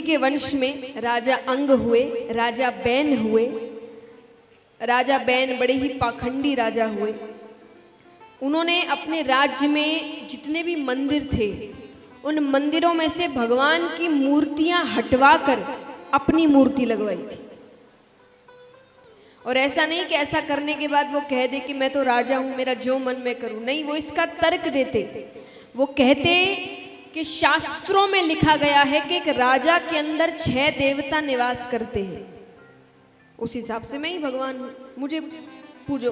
के वंश में राजा अंग हुए, राजा बैन हुए। राजा बैन बड़े ही पाखंडी राजा हुए। उन्होंने अपने राज्य में जितने भी मंदिर थे उन मंदिरों में से भगवान की मूर्तियां हटवाकर अपनी मूर्ति लगवाई थी। और ऐसा नहीं कि ऐसा करने के बाद वो कह दे कि मैं तो राजा हूं, मेरा जो मन में करूं। नहीं, वो इसका तर्क देते। वो कहते कि शास्त्रों में लिखा गया है कि एक राजा के अंदर 6 देवता निवास करते हैं, उस हिसाब से मैं ही भगवान हूं, मुझे पूजो।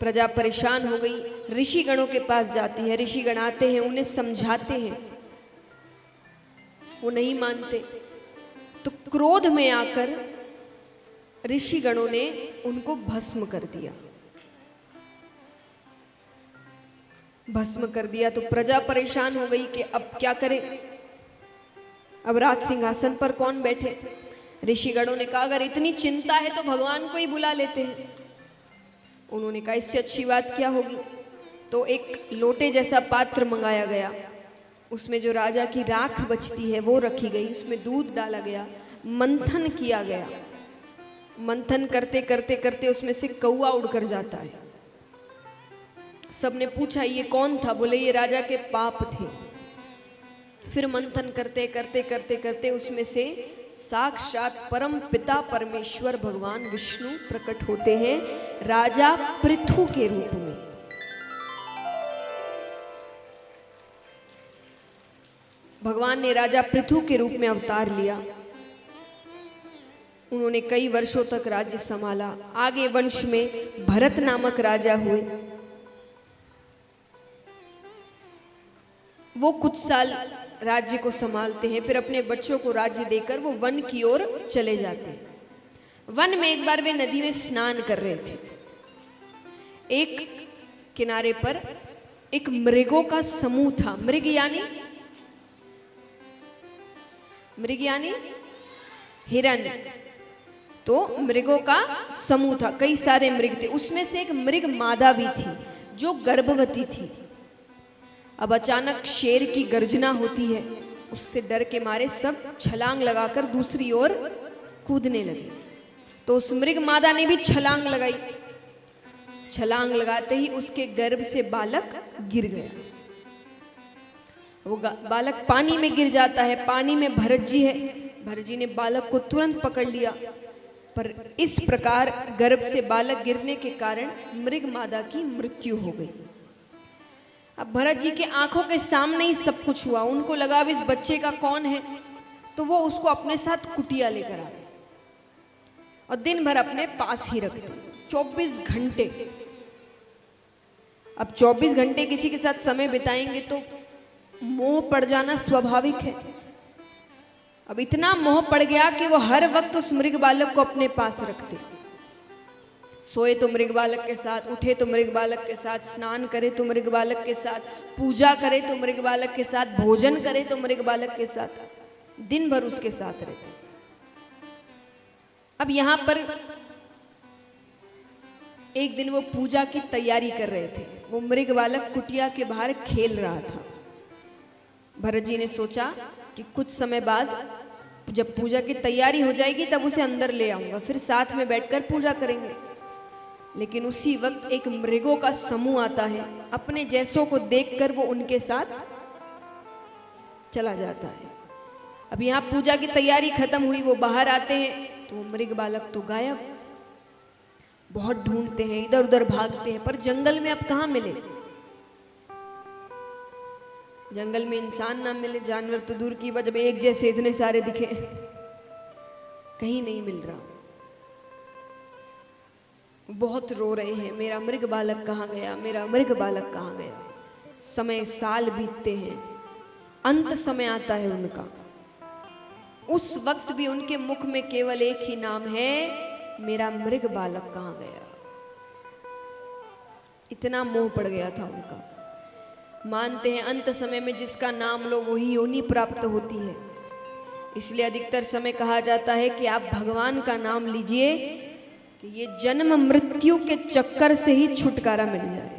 प्रजा परेशान हो गई, ऋषि गणों के पास जाती है। ऋषि गण आते हैं, उन्हें समझाते हैं, वो नहीं मानते। तो क्रोध में आकर ऋषि गणों ने उनको भस्म कर दिया। भस्म कर दिया तो प्रजा परेशान हो गई कि अब क्या करें, अब राज सिंहासन पर कौन बैठे। ऋषि गणों ने कहा अगर इतनी चिंता है तो भगवान को ही बुला लेते हैं। उन्होंने कहा इससे अच्छी बात क्या होगी। तो एक लोटे जैसा पात्र मंगाया गया, उसमें जो राजा की राख बचती है वो रखी गई, उसमें दूध डाला गया, मंथन किया गया। मंथन करते करते करते उसमें से कौआ उड़कर जाता है। सबने पूछा ये कौन था, बोले ये राजा के पाप थे। फिर मंथन करते करते करते करते उसमें से साक्षात परम पिता परमेश्वर भगवान विष्णु प्रकट होते हैं राजा पृथु के रूप में। भगवान ने राजा पृथु के रूप में अवतार लिया। उन्होंने कई वर्षों तक राज्य संभाला। आगे वंश में भरत नामक राजा हुए। वो कुछ साल राज्य को संभालते हैं, फिर अपने बच्चों को राज्य देकर वो वन की ओर चले जाते हैं। वन में एक बार वे नदी में स्नान कर रहे थे। एक किनारे पर एक मृगों का समूह था। मृग यानी हिरन। तो मृगों का समूह था, कई सारे मृग थे। उसमें से एक मृग मादा भी थी जो गर्भवती थी। अब अचानक शेर की गर्जना होती है, उससे डर के मारे सब छलांग लगाकर दूसरी ओर कूदने लगे। तो उस मृग मादा ने भी छलांग लगाई। छलांग लगाते ही उसके गर्भ से बालक गिर गया। वो बालक पानी में गिर जाता है। पानी में भरत जी है। भरत जी ने बालक को तुरंत पकड़ लिया, पर इस प्रकार गर्भ से बालक गिरने के कारण मृग मादा की मृत्यु हो गई। अब भरत जी के आंखों के सामने ही सब कुछ हुआ। उनको लगा अब इस बच्चे का कौन है, तो वो उसको अपने साथ कुटिया लेकर आ गए और दिन भर अपने पास ही रखते 24 घंटे। अब 24 घंटे किसी के साथ समय बिताएंगे तो मोह पड़ जाना स्वाभाविक है। अब इतना मोह पड़ गया कि वो हर वक्त उस मृग बालक को अपने पास रखते। सोए तो मृग बालक के साथ, उठे तो मृग बालक के साथ, स्नान करे तो मृग बालक के साथ, पूजा करे तो मृग बालक के साथ, भोजन करे तो मृग बालक के साथ, दिन भर उसके साथ रहते। अब यहां पर एक दिन वो पूजा की तैयारी कर रहे थे। वो मृग बालक कुटिया के बाहर खेल रहा था। भरत जी ने सोचा कि कुछ समय बाद जब पूजा की तैयारी हो जाएगी तब उसे अंदर ले आऊंगा, फिर साथ में बैठकर पूजा करेंगे। लेकिन उसी वक्त एक मृगों का समूह आता है। अपने जैसों को देखकर वो उनके साथ चला जाता है। अब यहाँ पूजा की तैयारी खत्म हुई, वो बाहर आते हैं तो मृग बालक तो गायब। बहुत ढूंढते हैं, इधर उधर भागते हैं, पर जंगल में अब कहाँ मिले। जंगल में इंसान ना मिले, जानवर तो दूर की बात, जब एक जैसे इतने सारे दिखे, कहीं नहीं मिल रहा। बहुत रो रहे हैं, मेरा मृग बालक कहाँ गया, मेरा मृग बालक कहाँ गया। समय साल बीतते हैं, अंत समय आता है उनका। उस वक्त भी उनके मुख में केवल एक ही नाम है, मेरा मृग बालक कहाँ गया। इतना मोह पड़ गया था उनका। मानते हैं अंत समय में जिसका नाम लो वही योनि प्राप्त होती है। इसलिए अधिकतर समय कहा जाता है कि आप भगवान का नाम लीजिए कि ये जन्म मृत्यु के चक्कर से ही छुटकारा मिल जाए।